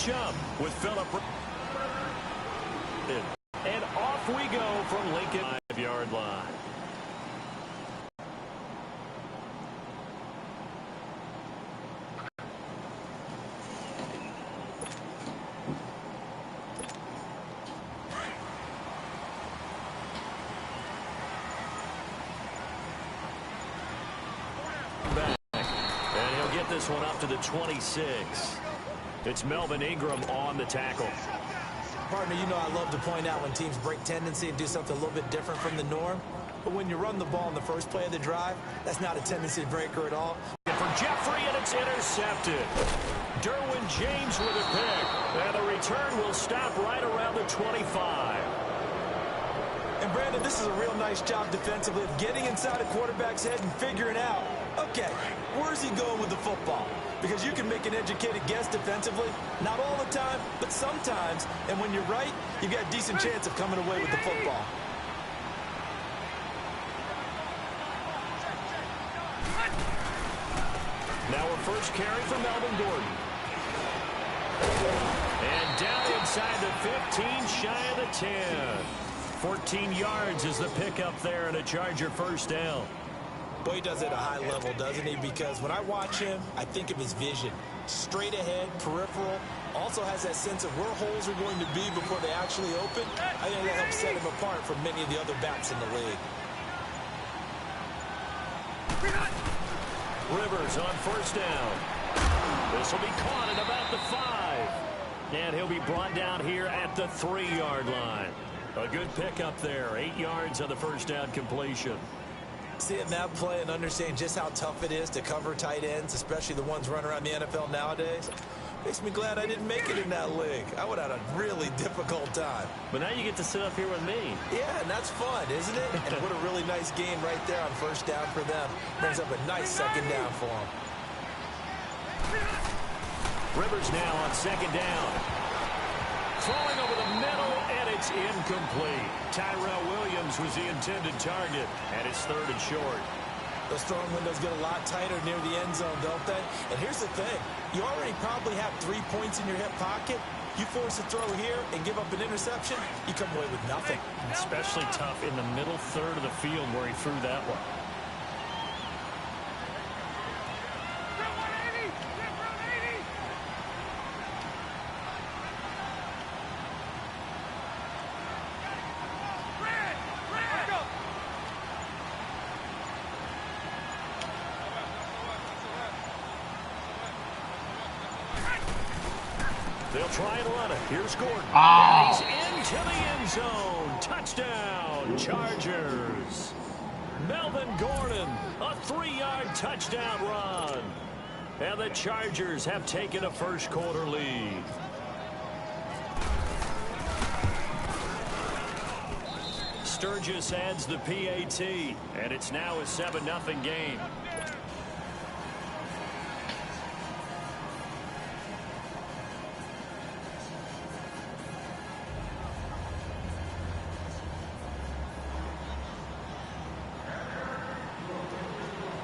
jump with Phillip. And off we go from Lincoln 5-yard line. This one up to the 26. It's Melvin Ingram on the tackle. Partner, you know I love to point out when teams break tendency and do something a little bit different from the norm. But when you run the ball in the first play of the drive, that's not a tendency breaker at all. For Jeffrey, and it's intercepted. Derwin James with a pick. And the return will stop right around the 25. And Brandon, this is a real nice job defensively of getting inside a quarterback's head and figuring out, okay, where's he going with the football? Because you can make an educated guess defensively, not all the time, but sometimes. And when you're right, you've got a decent chance of coming away with the football. Now our first carry from Melvin Gordon. And down inside the 15, shy of the 10. 14 yards is the pickup there and a Charger first down. Boy, he does it at a high level, doesn't he? Because when I watch him, I think of his vision. Straight ahead, peripheral. Also has that sense of where holes are going to be before they actually open. I think that helps set him apart from many of the other backs in the league. Rivers on first down. This will be caught at about the 5. And he'll be brought down here at the 3-yard line. A good pickup there. 8 yards on the first down completion. Seeing that play and understanding just how tough it is to cover tight ends, especially the ones running around the NFL nowadays, makes me glad I didn't make it in that league. I would have had a really difficult time. But now you get to sit up here with me. Yeah, and that's fun, isn't it? And what a really nice game right there on first down for them. Brings up a nice second down for them. Rivers now on second down. Throwing over the middle, and it's incomplete. Tyrell Williams was the intended target, and it's 3rd and short. Those throwing windows get a lot tighter near the end zone, don't they? And here's the thing. You already probably have 3 points in your hip pocket. You force a throw here and give up an interception, you come away with nothing. Especially tough in the middle third of the field where he threw that one. They'll try and run it. Here's Gordon. And he's into the end zone. Touchdown, Chargers. Melvin Gordon, a 3-yard touchdown run. And the Chargers have taken a first-quarter lead. Sturgis adds the PAT, and it's now a 7-0 game.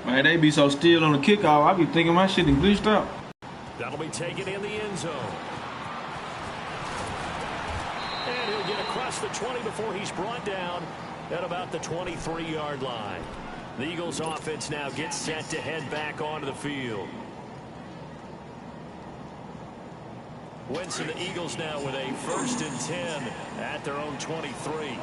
Man, they be so still on the kickoff. I be thinking my shit is glitched out. That'll be taken in the end zone. And he'll get across the 20 before he's brought down at about the 23-yard line. The Eagles offense now gets set to head back onto the field. Wentz and the Eagles now with a 1st and 10 at their own 23.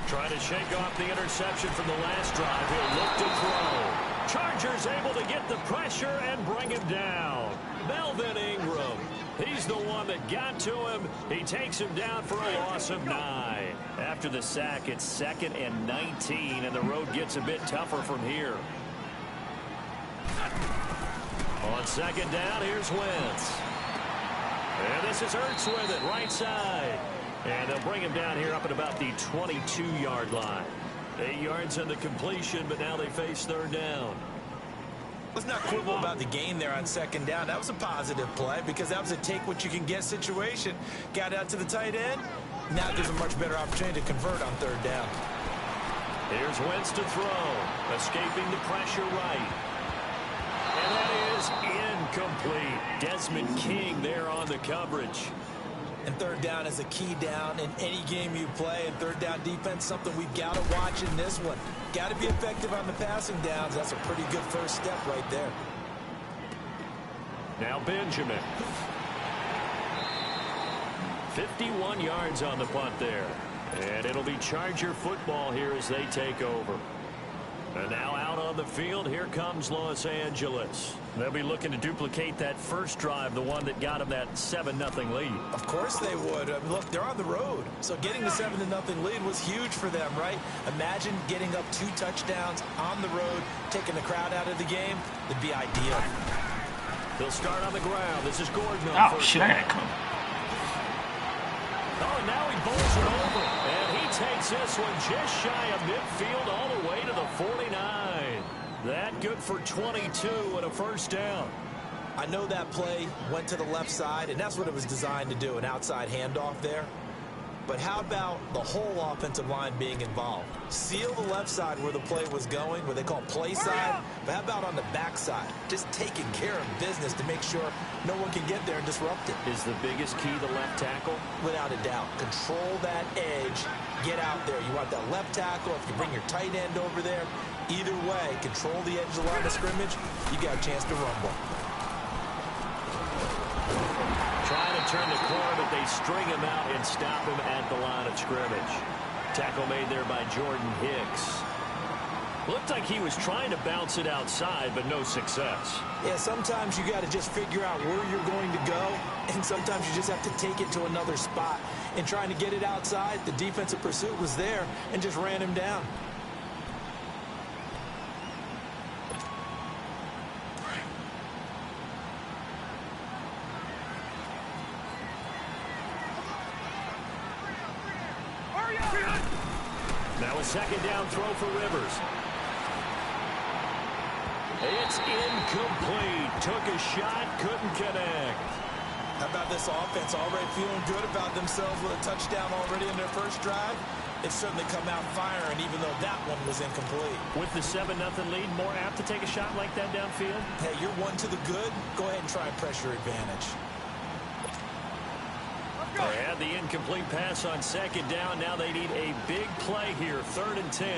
Trying to shake off the interception from the last drive. He'll look to throw. Chargers able to get the pressure and bring him down. Melvin Ingram. He's the one that got to him. He takes him down for a loss of 9. After the sack, it's 2nd and 19, and the road gets a bit tougher from here. On second down, here's Wentz. And this is Ertz with it, right side. And they'll bring him down here up at about the 22-yard line. 8 yards on the completion, but now they face 3rd down. Let's not quibble about the gain there on second down. That was a positive play because that was a take-what-you-can-get situation. Got out to the tight end. Now gives a much better opportunity to convert on 3rd down. Here's Wentz to throw. Escaping the pressure right. And that is incomplete. Desmond King there on the coverage. And third down is a key down in any game you play. And third down defense, something we've got to watch in this one. Got to be effective on the passing downs. That's a pretty good first step right there. Now Benjamin. 51 yards on the punt there. And it'll be Charger football here as they take over. And now out on the field, here comes Los Angeles. They'll be looking to duplicate that first drive, the one that got them that 7-0 lead. Of course they would. I mean, look, they're on the road. So getting the 7-0 lead was huge for them, right? Imagine getting up 2 touchdowns on the road, taking the crowd out of the game. It'd be ideal. They'll start on the ground. This is Gordon. Oh, shit, I gotta come. Oh, and now he bowls it over. And he takes this one just shy of midfield all the way to the 49. That good for 22 and a first down. I know that play went to the left side, and that's what it was designed to do, an outside handoff there. But how about the whole offensive line being involved? Seal the left side where the play was going, where they call play side. But how about on the back side? Just taking care of business to make sure no one can get there and disrupt it. Is the biggest key the left tackle? Without a doubt. Control that edge. Get out there. You want that left tackle. If you bring your tight end over there, either way, control the edge of the line of scrimmage, you got a chance to rumble. Trying to turn the corner, but they string him out and stop him at the line of scrimmage. Tackle made there by Jordan Hicks. Looked like he was trying to bounce it outside, but no success. Yeah, sometimes you got to just figure out where you're going to go, and sometimes you just have to take it to another spot. And trying to get it outside, the defensive pursuit was there and just ran him down. Now a second down throw for Rivers. It's incomplete. Took a shot, couldn't connect. How about this offense already feeling good about themselves with a touchdown already in their first drive? It's certainly come out firing, even though that one was incomplete. With the 7-0 lead, more apt to take a shot like that downfield? Hey, you're one to the good. Go ahead and try and pressure advantage. They had the incomplete pass on second down. Now they need a big play here, 3rd and 10.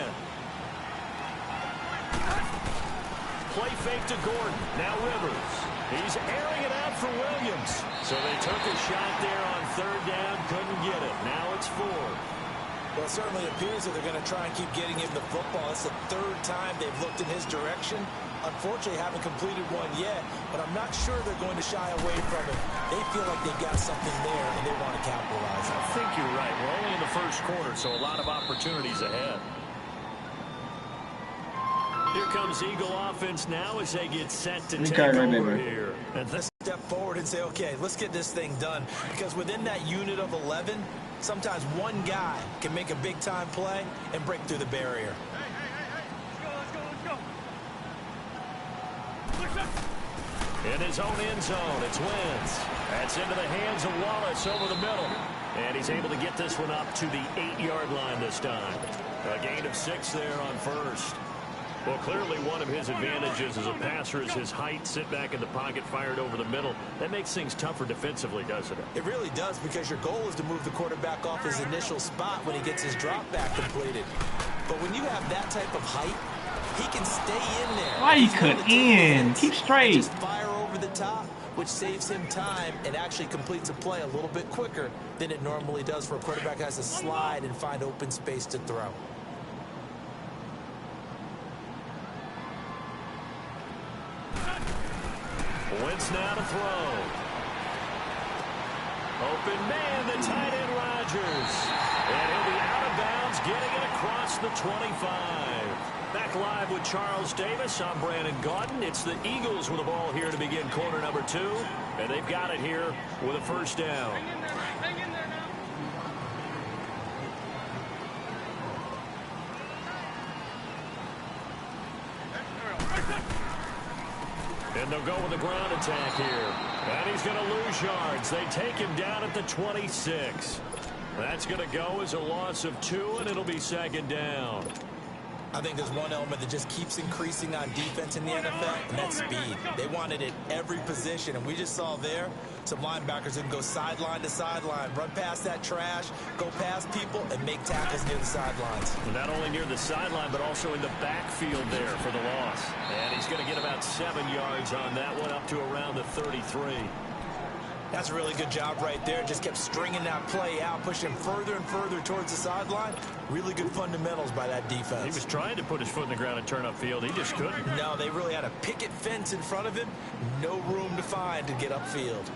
Play fake to Gordon. Now Rivers. He's airing it out for Williams. So they took a shot there on 3rd down. Couldn't get it. Now it's 4th. Well, it certainly appears that they're going to try and keep getting him the football. It's the 3rd time they've looked in his direction. Unfortunately, haven't completed one yet, but I'm not sure they're going to shy away from it. They feel like they've got something there, and they want to capitalize on it. I think you're right. We're only in the first quarter, so a lot of opportunities ahead. Here comes Eagle offense now as they get set to take over here. And let's step forward and say, okay, let's get this thing done. Because within that unit of 11, sometimes one guy can make a big-time play and break through the barrier. In his own end zone, it's Wentz. That's into the hands of Wallace over the middle. And he's able to get this one up to the 8-yard line this time. A gain of 6 there on first. Well, clearly one of his advantages as a passer is his height. Sit back in the pocket, fired over the middle. That makes things tougher defensively, doesn't it? It really does, because your goal is to move the quarterback off his initial spot when he gets his drop back completed. But when you have that type of height, he can stay in there. Why you cut in? Keep straight. Just fire over the top, which saves him time and actually completes a play a little bit quicker than it normally does for a quarterback who has to slide and find open space to throw. Wentz now to throw. Open man, the tight end Rodgers. And he'll be out of bounds, getting it across the 25. Back live with Charles Davis. I'm Brandon Gaudin. It's the Eagles with the ball here to begin quarter number 2. And they've got it here with a first down. Hang in there now. And they'll go with the ground attack here. And he's going to lose yards. They take him down at the 26. That's going to go as a loss of 2, and it'll be second down. I think there's one element that just keeps increasing on defense in the NFL, and that's speed. They want it at every position, and we just saw there some linebackers who can go sideline to sideline, run past that trash, go past people, and make tackles near the sidelines. Well, not only near the sideline, but also in the backfield there for the loss. And he's going to get about 7 yards on that one, up to around the 33. That's a really good job right there. Just kept stringing that play out, pushing further and further towards the sideline. Really good fundamentals by that defense. He was trying to put his foot in the ground and turn upfield. He just couldn't. No, they really had a picket fence in front of him. No room to find to get upfield.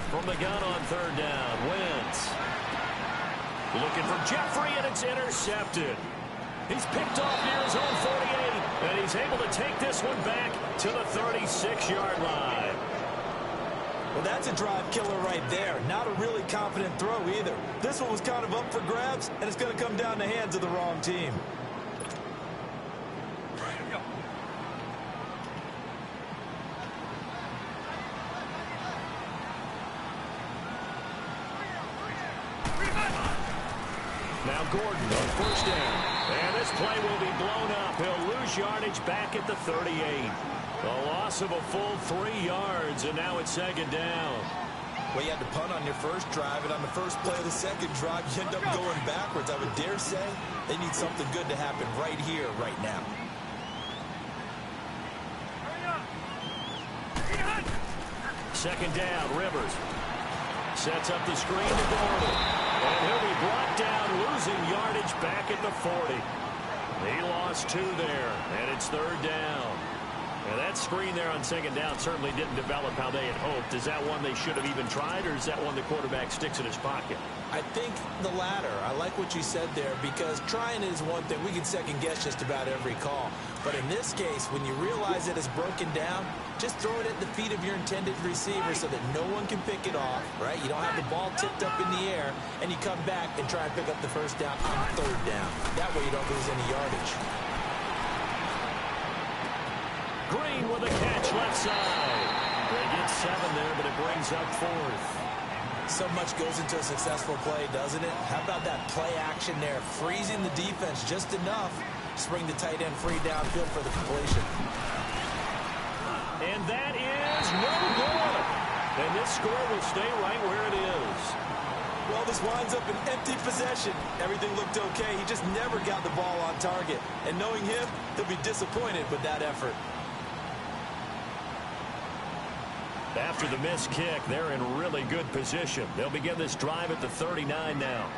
From the gun on third down, Wentz. Looking for Jeffrey, and it's intercepted. He's picked off near his own 48, and he's able to take this one back to the 36-yard line. Well, that's a drive killer right there. Not a really confident throw either. This one was kind of up for grabs, and it's going to come down the hands of the wrong team. Now Gordon on first down. And this play will be blown up. He'll lose yardage back at the 38. A loss of a full 3 yards, and now it's second down. Well, you had to punt on your first drive, and on the first play of the second drive, you end up going backwards. I would dare say they need something good to happen right here, right now. Second down, Rivers. Sets up the screen to Gordon. And he'll be brought down, losing yardage back at the 40. He lost 2 there, and it's third down. Now that screen there on second down certainly didn't develop how they had hoped. Is that one they should have even tried, or is that one the quarterback sticks in his pocket? I think the latter. I like what you said there, because trying is one thing. We can second guess just about every call. But in this case, when you realize that it's broken down, just throw it at the feet of your intended receiver so that no one can pick it off, right? You don't have the ball tipped up in the air, and you come back and try and pick up the first down on third down. That way you don't lose any yardage. Green with a catch left side. They get 7 there, but it brings up 4th. So much goes into a successful play, doesn't it? How about that play action there? Freezing the defense just enough to bring the tight end free downfield for the completion. And that is no good. And this score will stay right where it is. Well, this winds up an empty possession. Everything looked okay. He just never got the ball on target. And knowing him, he'll be disappointed with that effort. After the missed kick, they're in really good position. They'll begin this drive at the 39 now.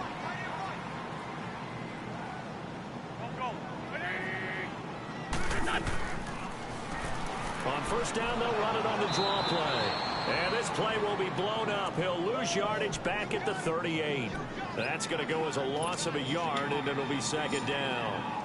On first down, they'll run it on the draw play. And this play will be blown up. He'll lose yardage back at the 38. That's going to go as a loss of a yard, and it'll be second down.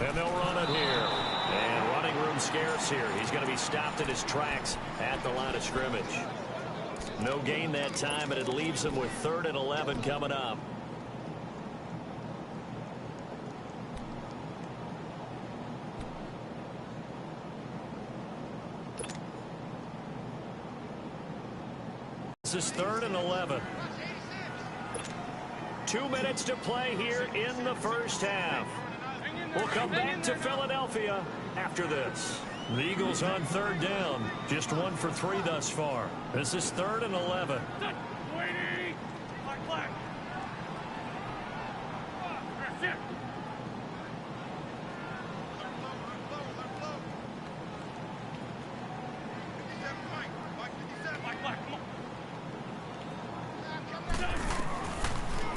And they'll run it here. And running room scarce here. He's going to be stopped in his tracks at the line of scrimmage. No gain that time, and it leaves him with 3rd and 11 coming up. This is 3rd and 11. 2 minutes to play here in the first half. We'll come back to Philadelphia after this. The Eagles on third down. Just 1 for 3 thus far. This is 3rd and 11.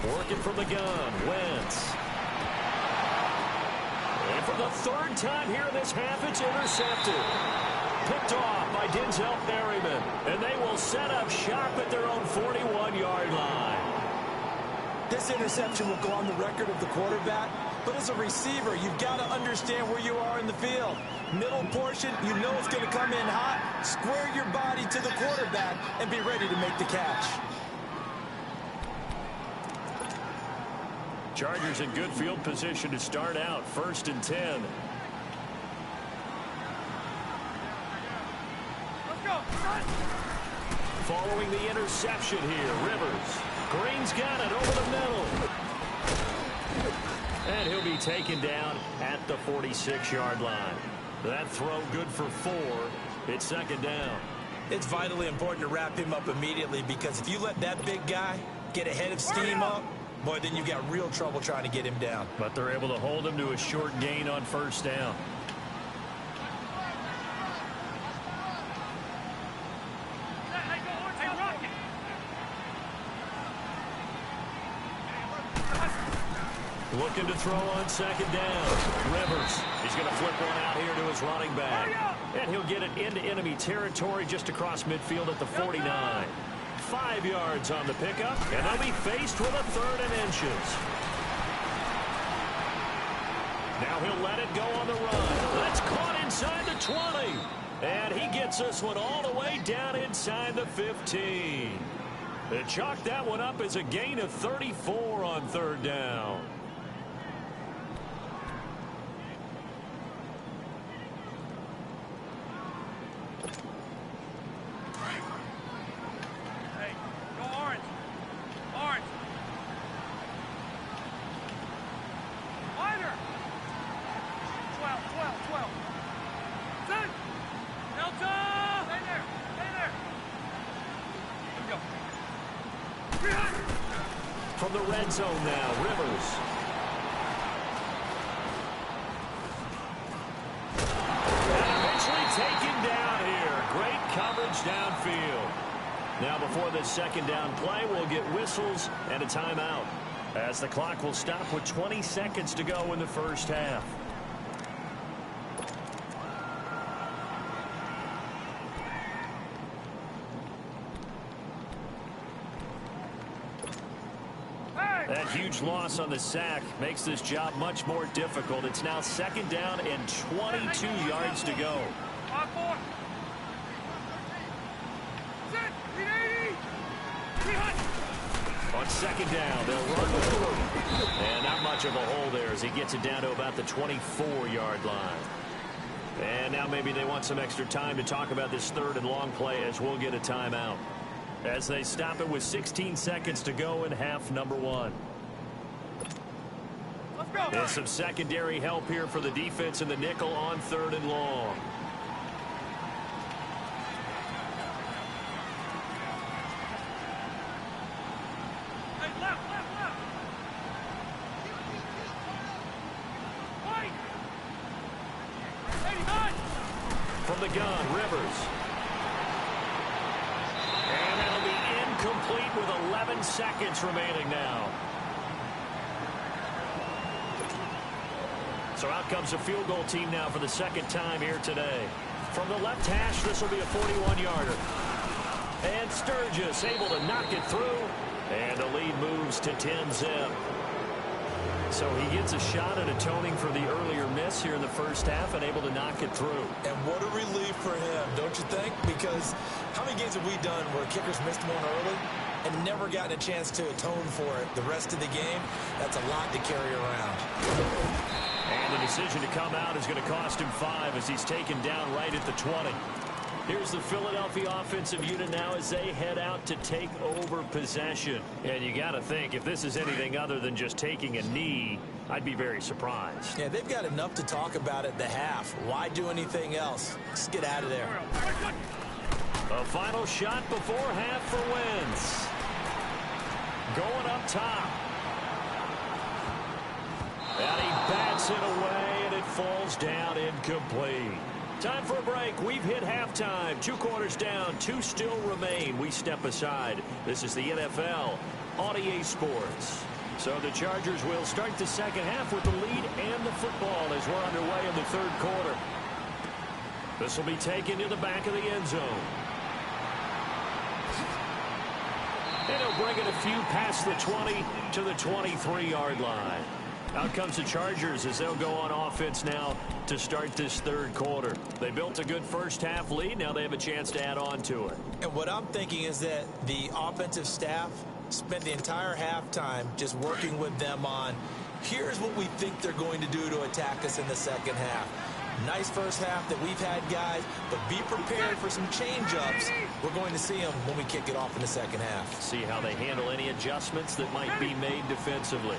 Working from the gun, Wentz. And for the 3rd time here in this half, it's intercepted. Picked off by Denzel Perryman. And they will set up shop at their own 41-yard line. This interception will go on the record of the quarterback But as a receiver, you've got to understand where you are in the field. Middle portion, you know it's going to come in hot. Square your body to the quarterback and be ready to make the catch. Chargers in good field position to start out. 1st and 10. Following the interception here, Rivers. Green's got it over the middle. And he'll be taken down at the 46-yard line. That throw good for 4. It's 2nd down. It's vitally important to wrap him up immediately because if you let that big guy get ahead of steam up, boy, then you've got real trouble trying to get him down. But they're able to hold him to a short gain on 1st down. Looking to throw on 2nd down. Rivers. He's going to flip one out here to his running back. And he'll get it into enemy territory just across midfield at the 49. 5 yards on the pickup, and they'll be faced with a 3rd and inches. Now he'll let it go on the run. That's caught inside the 20. And he gets this one all the way down inside the 15. They chalk that one up as a gain of 34 on 3rd down. From the red zone now, Rivers. And eventually taken down here. Great coverage downfield. Now before this 2nd down play, we'll get whistles and a timeout, as the clock will stop with 20 seconds to go in the 1st half. That huge loss on the sack makes this job much more difficult. It's now 2nd down and 22 yards to go. On 2nd down, they'll run through. And not much of a hole there as he gets it down to about the 24-yard line. And now maybe they want some extra time to talk about this 3rd and long play, as we'll get a timeout, as they stop it with 16 seconds to go in half number 1. And some secondary help here for the defense in the nickel on 3rd and long. Hey, left. Wait. 89. From the gun, Rivers. And that'll be incomplete with 11 seconds remaining now. So out comes a field goal team now for the 2nd time here today. From the left hash, this will be a 41-yarder. And Sturgis able to knock it through. And the lead moves to 10-zip. So he gets a shot at atoning for the earlier miss here in the 1st half and able to knock it through. And what a relief for him, don't you think? Because how many games have we done where kickers missed one early and never gotten a chance to atone for it the rest of the game? That's a lot to carry around. And the decision to come out is going to cost him 5 as he's taken down right at the 20. Here's the Philadelphia offensive unit now as they head out to take over possession. And you got to think, if this is anything other than just taking a knee, I'd be very surprised. Yeah, they've got enough to talk about at the half. Why do anything else? Just get out of there. A final shot before half for Wentz. Going up top. And he bats it away, and it falls down incomplete. Time for a break. We've hit halftime. 2 quarters down. 2 still remain. We step aside. This is the NFL on EA Sports. So the Chargers will start the 2nd half with the lead and the football as we're underway in the 3rd quarter. This will be taken to the back of the end zone. And he'll bring it a few past the 20 to the 23-yard line. Out comes the Chargers as they'll go on offense now to start this third quarter. They built a good first half lead. Now they have a chance to add on to it. And what I'm thinking is that the offensive staff spent the entire halftime just working with them on, here's what we think they're going to do to attack us in the second half. Nice first half that we've had, guys, but be prepared for some change-ups. We're going to see them when we kick it off in the second half. See how they handle any adjustments that might be made defensively.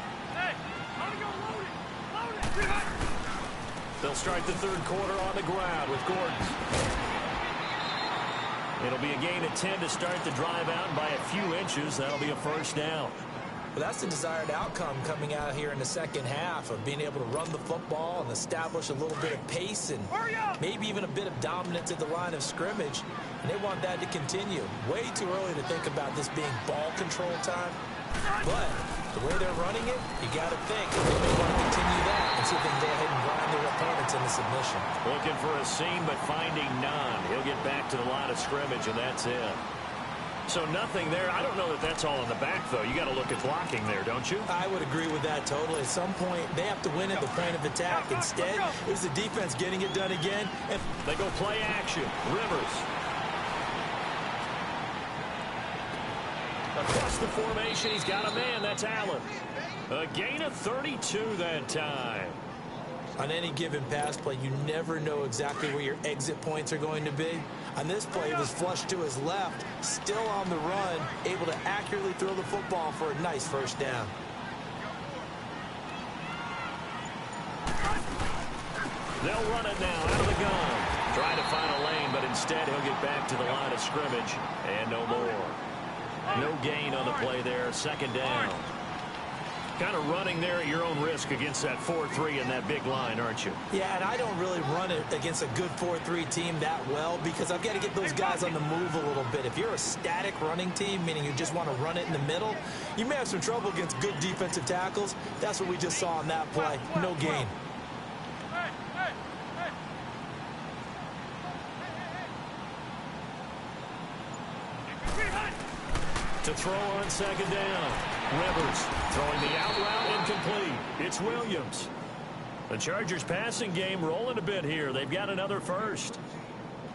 They'll start the third quarter on the ground with Gordon. It'll be a gain of 10 to start the drive out by a few inches. That'll be a first down. Well, that's the desired outcome coming out here in the second half of being able to run the football and establish a little bit of pace and maybe even a bit of dominance at the line of scrimmage. And they want that to continue. Way too early to think about this being ball control time. But the way they're running it, you got to think they may want to continue that and see if they can go ahead and grind their opponents into submission. Looking for a seam, but finding none. He'll get back to the line of scrimmage, and that's it. So nothing there. I don't know that that's all in the back, though. You got to look at blocking there, don't you? I would agree with that totally. At some point, they have to win at the point of attack. Instead, it was the defense getting it done again. And they go play action. Rivers. Across the formation, he's got a man. That's Allen. A gain of 32 that time. On any given pass play, you never know exactly where your exit points are going to be. On this play, it was flushed to his left, still on the run, able to accurately throw the football for a nice first down. They'll run it now out of the gun. Trying to find a lane, but instead he'll get back to the line of scrimmage. And no more. No gain on the play there. Second down. Kind of running there at your own risk against that 4-3 and that big line, aren't you? Yeah, and I don't really run it against a good 4-3 team that well because I've got to get those guys on the move a little bit. If you're a static running team, meaning you just want to run it in the middle, you may have some trouble against good defensive tackles. That's what we just saw on that play. No gain. To throw on second down. Rivers throwing the out route incomplete. It's Williams. The Chargers passing game rolling a bit here. They've got another first.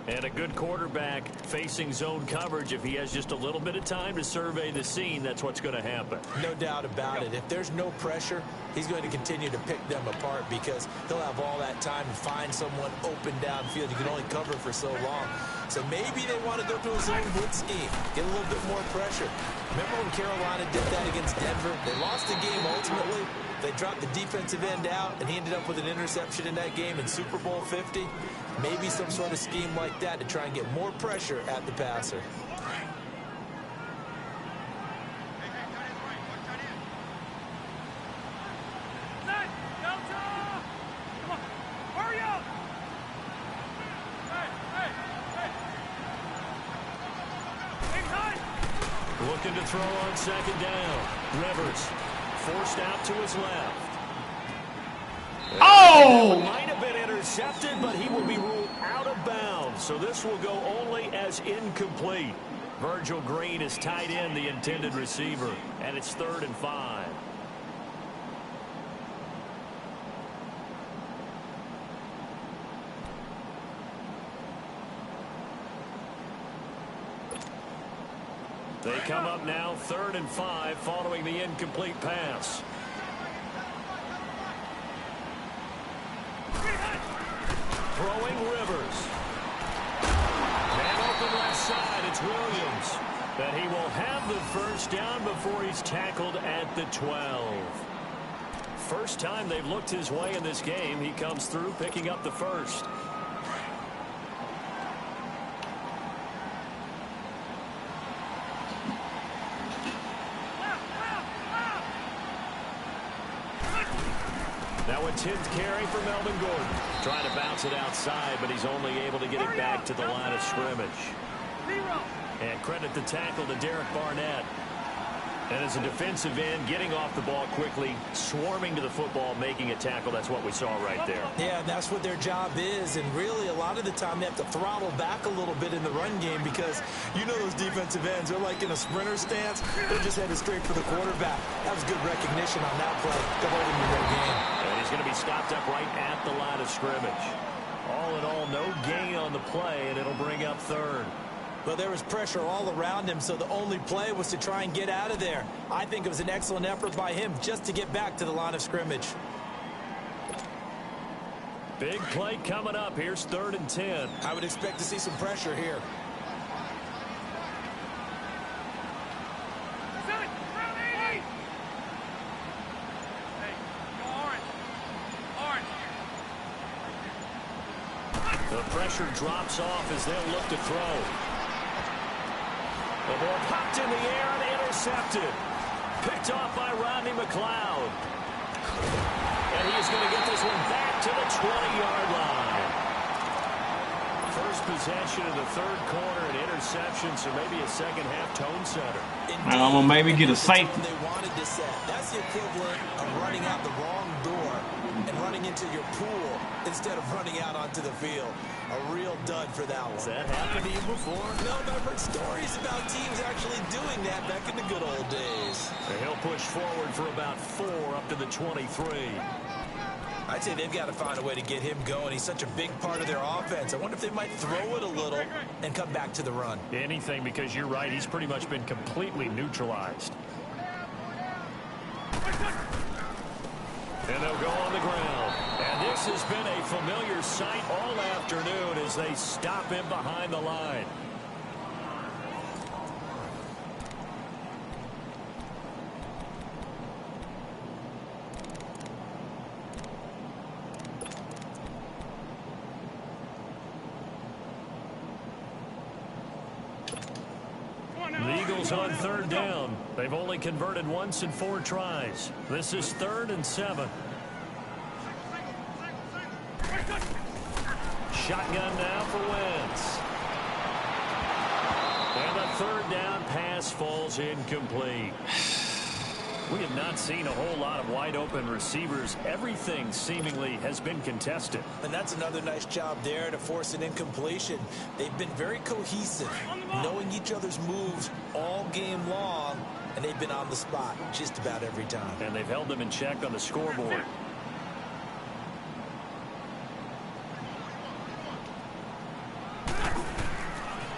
And a good quarterback facing zone coverage. If he has just a little bit of time to survey the scene, that's what's going to happen. No doubt about it. If there's no pressure, he's going to continue to pick them apart because he'll have all that time to find someone open downfield. You can only cover for so long. So maybe they want to go to a zone blitz scheme, get a little bit more pressure. Remember when Carolina did that against Denver? They lost the game ultimately. They dropped the defensive end out, and he ended up with an interception in that game in Super Bowl 50. Maybe some sort of scheme like that to try and get more pressure at the passer. Looking to throw on second down. Rivers forced out to his left. Oh! Might have been intercepted, but he will be ruled out of bounds. So this will go only as incomplete. Virgil Green is tied in the intended receiver, and it's 3rd and 5. They come up now 3rd and 5 following the incomplete pass. Throwing Rivers. Man open left side, it's Williams. That he will have the first down before he's tackled at the 12. First time they've looked his way in this game. He comes through picking up the first. Now a 10th carry for Melvin Gordon. Trying to bounce it outside, but he's only able to get it back to the line of scrimmage. And credit the tackle to Derek Barnett. And as a defensive end, getting off the ball quickly, swarming to the football, making a tackle, that's what we saw right there. Yeah, that's what their job is. And really, a lot of the time, they have to throttle back a little bit in the run game because you know those defensive ends, they're like in a sprinter stance. They're just headed straight for the quarterback. That was good recognition on that play to hold him in their game. And he's going to be stopped up right at the line of scrimmage. All in all, no gain on the play, and it'll bring up third. Well, there was pressure all around him, so the only play was to try and get out of there. I think it was an excellent effort by him just to get back to the line of scrimmage. Big play coming up. Here's 3rd and 10. I would expect to see some pressure here. The pressure drops off as they'll look to throw. The ball popped in the air and intercepted. Picked off by Rodney McLeod. And he is going to get this one back to the 20-yard line. First possession of the 3rd quarter, an interception, so maybe a second-half tone setter. I'm going to maybe get a safety. They wanted to set. That's the equivalent of running out the wrong door and running into your pool instead of running out onto the field. A real dud for that one. Has that happened to you before? No, but I've heard stories about teams actually doing that back in the good old days. And he'll push forward for about 4 up to the 23. I'd say they've got to find a way to get him going. He's such a big part of their offense. I wonder if they might throw it a little and come back to the run. Anything, because you're right. He's pretty much been completely neutralized. And they'll go on the ground. And this has been a familiar sight all afternoon as they stop him behind the line. The Eagles on 3rd down. They've only converted once in 4 tries. This is 3rd and 7. Shotgun now for Wentz. And the 3rd down pass falls incomplete. We have not seen a whole lot of wide open receivers. Everything seemingly has been contested. And that's another nice job there to force an incompletion. They've been very cohesive, knowing each other's moves all game long, and they've been on the spot just about every time. And they've held them in check on the scoreboard.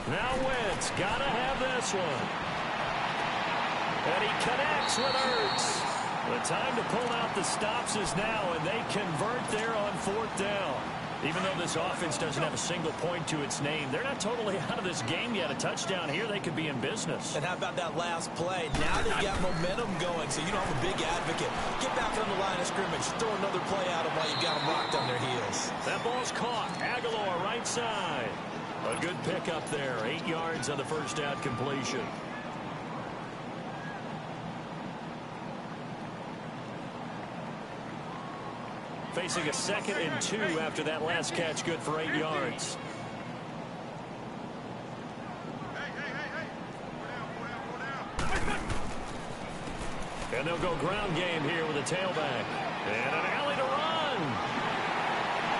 Now Wentz, gotta have this one. And he connects with Ertz. The time to pull out the stops is now, and they convert there on 4th down. Even though this offense doesn't have a single point to its name, they're not totally out of this game yet. A touchdown here, they could be in business. And how about that last play? Now they've got momentum going, so you know I'm a big advocate. Get back on the line of scrimmage. Throw another play at them while you've got them locked on their heels. That ball's caught. Aguilar right side. A good pickup there. 8 yards on the first down completion. Facing a 2nd and 2 after that last catch, good for 8 yards. And they'll go ground game here with a tailback. And an alley to run.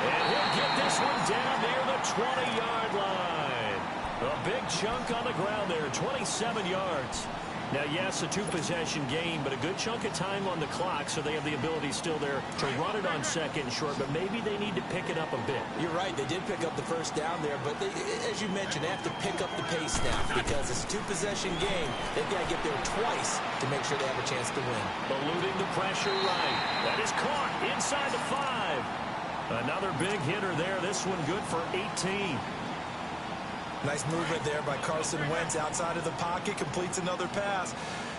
And he'll get this one down near the 20-yard line. A big chunk on the ground there, 27 yards. Now, yes, a 2-possession game, but a good chunk of time on the clock, so they have the ability still there to run it on 2nd and short, but maybe they need to pick it up a bit. You're right. They did pick up the first down there, but they, as you mentioned, they have to pick up the pace now because it's a 2-possession game. They've got to get there twice to make sure they have a chance to win. Eluding the pressure right. That is caught inside the 5. Another big hitter there. This one good for 18. Nice movement there by Carson Wentz outside of the pocket, completes another pass.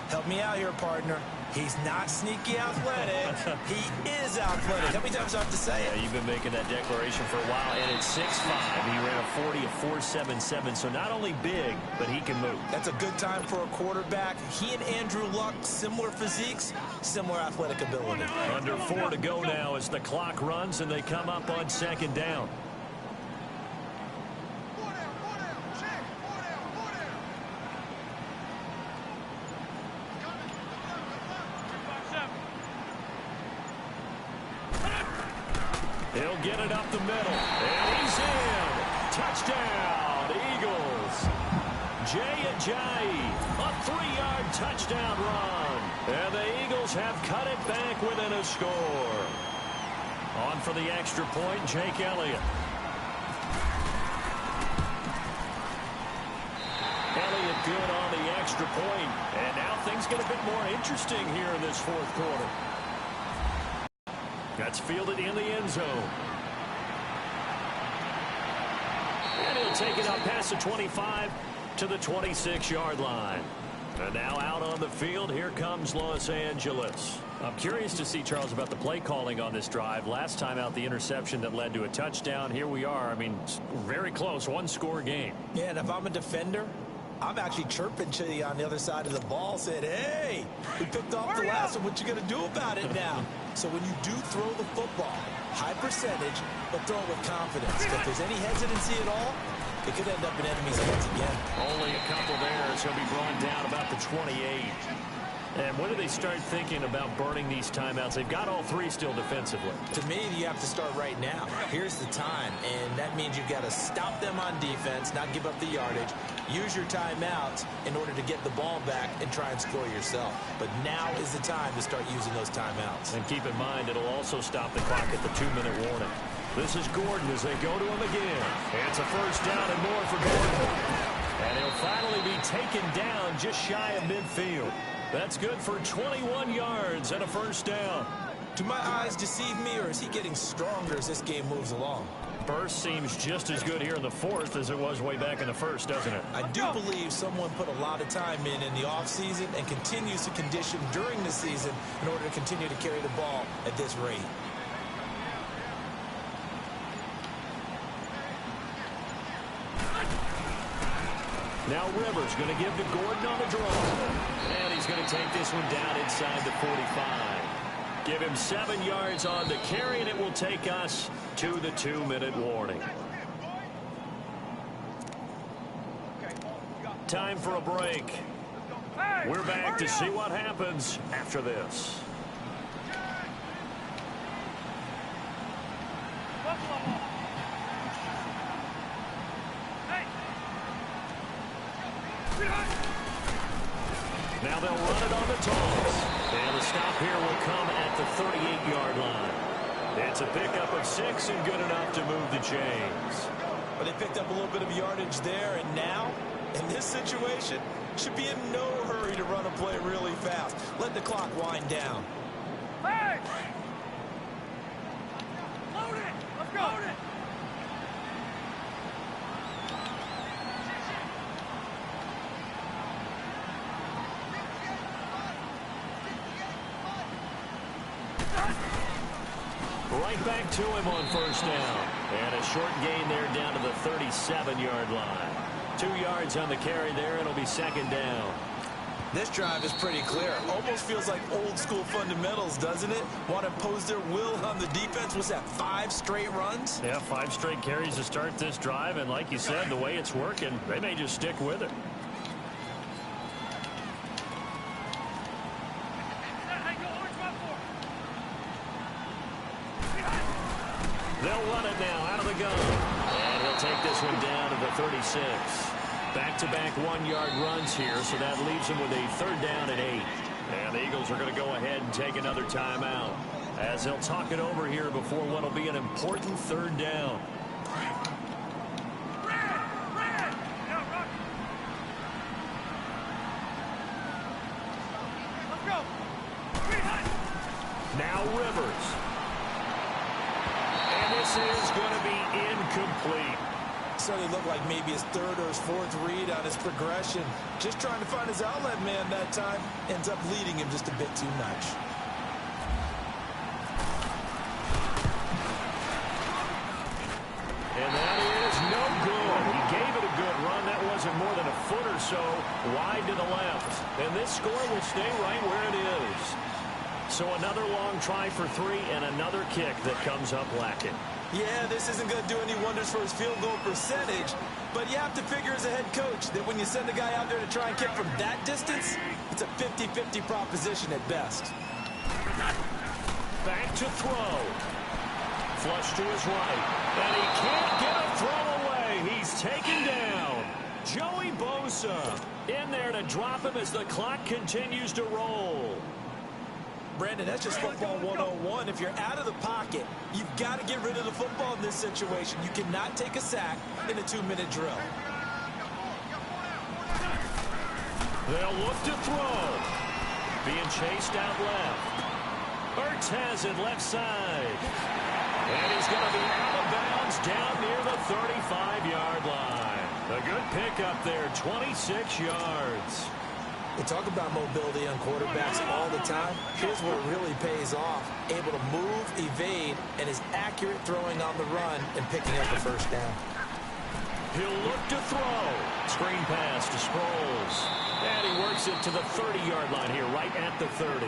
Help me out here, partner. He's not sneaky athletic. He is athletic. How many times do I have to say it? Yeah, you've been making that declaration for a while, and at 6'5", he ran a 40 of 4.77, so not only big, but he can move. That's a good time for a quarterback. He and Andrew Luck, similar physiques, similar athletic ability. Under 4 to go now as the clock runs, and they come up on 2nd down. He'll get it up the middle. And he's in. Touchdown, Eagles. Jay Ajayi, a 3-yard touchdown run. And the Eagles have cut it back within a score. On for the extra point, Jake Elliott. Elliott good on the extra point. And now things get a bit more interesting here in this fourth quarter. That's fielded in the end zone. And he'll take it up past the 25 to the 26-yard line. And now out on the field, here comes Los Angeles. I'm curious to see, Charles, about the play calling on this drive. Last time out, the interception that led to a touchdown. Here we are. I mean, very close, one-score game. Yeah, and if I'm a defender, I'm actually chirping to you on the other side of the ball, saying, hey, we picked off the last one. What you going to do about it now? So when you do throw the football, high percentage, but throw it with confidence. If there's any hesitancy at all, it could end up in enemy's hands again. Only a couple there, so he'll be brought down about the 28. And when do they start thinking about burning these timeouts? They've got all three still defensively. To me, you have to start right now. Here's the time, and that means you've got to stop them on defense, not give up the yardage, use your timeouts in order to get the ball back and try and score yourself. But now is the time to start using those timeouts. And keep in mind, it'll also stop the clock at the 2-minute warning. This is Gordon as they go to him again. It's a first down and more for Gordon. And he'll finally be taken down just shy of midfield. That's good for 21 yards and a first down. Do my eyes deceive me, or is he getting stronger as this game moves along? Burst seems just as good here in the fourth as it was way back in the first, doesn't it? I do believe someone put a lot of time in the offseason and continues to condition during the season in order to continue to carry the ball at this rate. Now Rivers going to give to Gordon on the draw. And he's going to take this one down inside the 45. Give him 7 yards on the carry, and it will take us to the 2-minute warning. Time for a break. We're back to see what happens after this. Now they'll run it on the toss. And the stop here will come at the 38-yard line. It's a pickup of 6 and good enough to move the chains. But they picked up a little bit of yardage there, and now, in this situation, should be in no hurry to run a play really fast. Let the clock wind down. Hey! Load it! Let's go! Load it! Right back to him on first down. And a short gain there down to the 37-yard line. 2 yards on the carry there, and it'll be second down. This drive is pretty clear. Almost feels like old school fundamentals, doesn't it? Want to impose their will on the defense. Was that 5 straight runs? Yeah, 5 straight carries to start this drive, and like you said, the way it's working, they may just stick with it. They'll run it now out of the gun. And he'll take this one down to the 36. Back-to-back 1-yard runs here, so that leaves him with a third down and 8. And the Eagles are going to go ahead and take another timeout as they'll talk it over here before what will be an important third down. Now Rivers. And this is going to be incomplete. Certainly looked like maybe his third or his fourth read on his progression. Just trying to find his outlet man that time. Ends up leading him just a bit too much. And that is no good. He gave it a good run. That wasn't more than a foot or so wide to the left. And this score will stay right where it is. So another long try for 3 and another kick that comes up lacking. Yeah, this isn't going to do any wonders for his field goal percentage, but you have to figure as a head coach that when you send a guy out there to try and kick from that distance, it's a 50-50 proposition at best. Back to throw. flush to his right. And he can't get a throw away. He's taken down. Joey Bosa in there to drop him as the clock continues to roll. Brandon, that's just football 101. If you're out of the pocket, you've got to get rid of the football in this situation. You cannot take a sack in a 2-minute drill. They'll look to throw. Being chased out left. Ertz has it left side. And he's going to be out of bounds down near the 35-yard line. A good pickup there, 26 yards. We talk about mobility on quarterbacks all the time. Here's where it really pays off. Able to move, evade, and is accurate throwing on the run and picking up the first down. He'll look to throw. Screen pass to Sproles. And he works it to the 30-yard line here, right at the 30.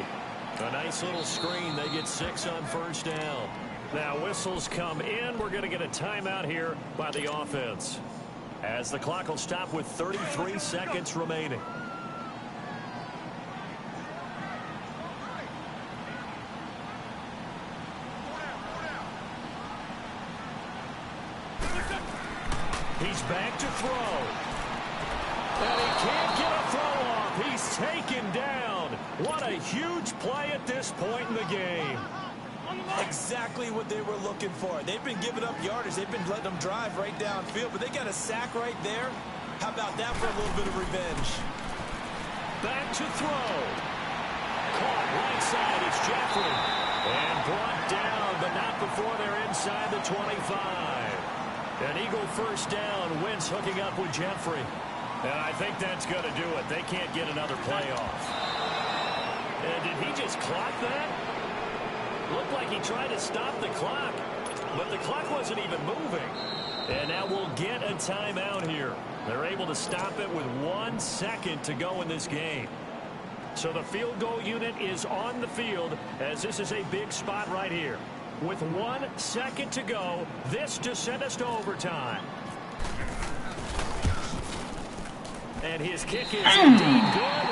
A nice little screen. They get 6 on first down. Now whistles come in. We're going to get a timeout here by the offense, as the clock will stop with 33 seconds remaining. He's back to throw. And he can't get a throw off. He's taken down. What a huge play at this point in the game. Exactly what they were looking for. They've been giving up yardage. They've been letting them drive right downfield, but they got a sack right there. How about that for a little bit of revenge? Back to throw. Caught right side. It's Jeffrey. And brought down, but not before they're inside the 25. An Eagle first down. Wentz hooking up with Jeffrey. And I think that's going to do it. They can't get another play off. And did he just clock that? Looked like he tried to stop the clock, but the clock wasn't even moving. And now we'll get a timeout here. They're able to stop it with 1 second to go in this game. So the field goal unit is on the field, as this is a big spot right here. With 1 second to go, this to send us to overtime. And his kick is indeed good.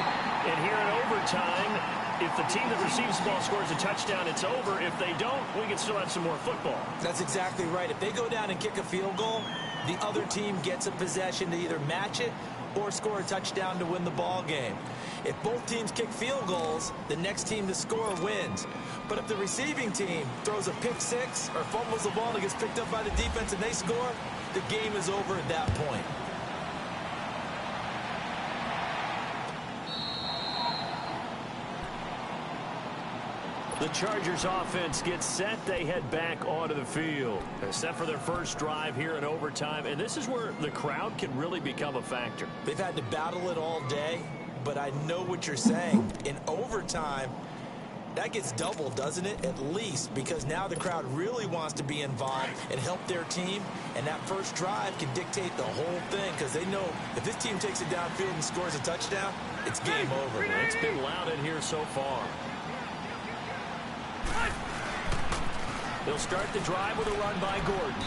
And here in overtime, if the team that receives the ball scores a touchdown, it's over. If they don't, we can still have some more football. That's exactly right. If they go down and kick a field goal, the other team gets a possession to either match it or score a touchdown to win the ball game. If both teams kick field goals, the next team to score wins. But if the receiving team throws a pick six or fumbles the ball and gets picked up by the defense and they score, the game is over at that point. The Chargers offense gets set. They head back onto the field. They're set for their first drive here in overtime. And this is where the crowd can really become a factor. They've had to battle it all day, but I know what you're saying. In overtime, that gets doubled, doesn't it? At least, because now the crowd really wants to be involved and help their team. And that first drive can dictate the whole thing, because they know if this team takes it downfield and scores a touchdown, it's game over. It's been loud in here so far. They'll start the drive with a run by Gordon.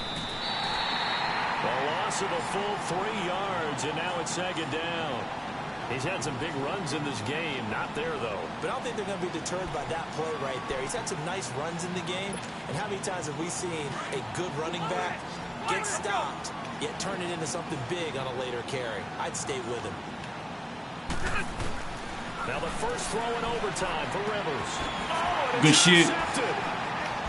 A loss of a full 3 yards, and now it's second down. He's had some big runs in this game. Not there, though. But I don't think they're going to be deterred by that play right there. He's had some nice runs in the game. And how many times have we seen a good running back get stopped, yet turn it into something big on a later carry? I'd stay with him. Now the first throw in overtime for Rivers. Oh, and good it's shit. Intercepted.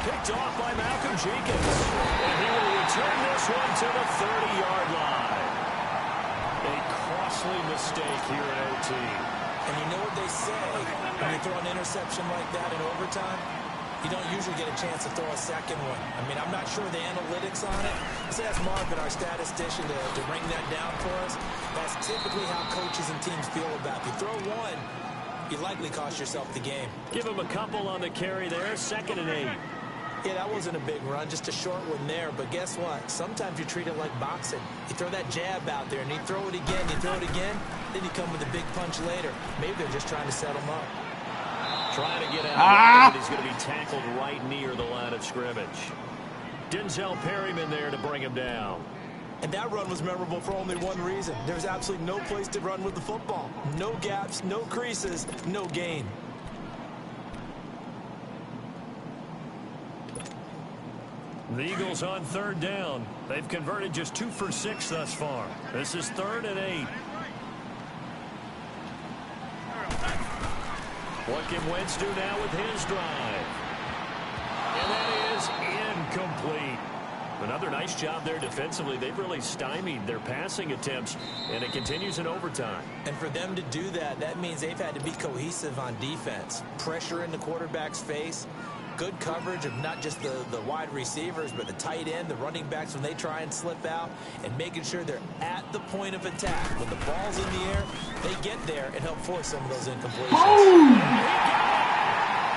Picked off by Malcolm Jenkins. And he will return this one to the 30-yard line. A costly mistake here at OT. And you know what they say when you throw an interception like that in overtime? You don't usually get a chance to throw a second one. I mean, I'm not sure the analytics on it. Let's ask Marvin, our statistician, to ring that down for us. That's typically how coaches and teams feel about it. If you throw one, you likely cost yourself the game. Give him a couple on the carry there. 2nd and 8. Yeah, that wasn't a big run, just a short one there. But guess what? Sometimes you treat it like boxing. You throw that jab out there, and you throw it again, you throw it again, then you come with a big punch later. Maybe they're just trying to set him up. Trying to get out, but he's going to be tackled right near the line of scrimmage. Denzel Perryman there to bring him down. And that run was memorable for only one reason. There's absolutely no place to run with the football. No gaps, no creases, no gain. The Eagles on third down. They've converted just 2 for 6 thus far. This is 3rd and 8. What can Wentz do now with his drive? And that is incomplete. Another nice job there defensively. They've really stymied their passing attempts, and it continues in overtime. And for them to do that, that means they've had to be cohesive on defense. Pressure in the quarterback's face. Good coverage of not just the wide receivers, but the tight end, the running backs when they try and slip out, and making sure they're at the point of attack. When the ball's in the air, they get there and help force some of those incompletions. Oh!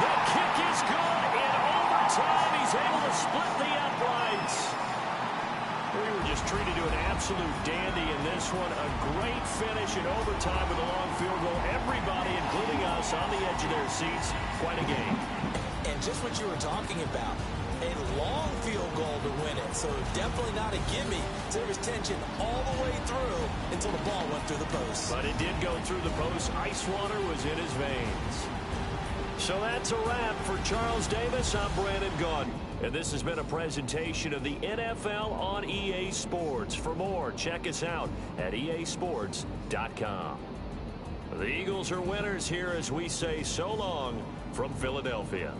The kick is good in overtime. He's able to split the uprights. We were just treated to an absolute dandy in this one. A great finish in overtime with a long field goal. Everybody, including us, on the edge of their seats. Quite a game. And just what you were talking about, a long field goal to win it. So definitely not a gimme. So there was tension all the way through until the ball went through the post. But it did go through the post. Ice water was in his veins. So that's a wrap for Charles Davis. I'm Brandon Gaudin. And this has been a presentation of the NFL on EA Sports. For more, check us out at easports.com. The Eagles are winners here as we say so long from Philadelphia.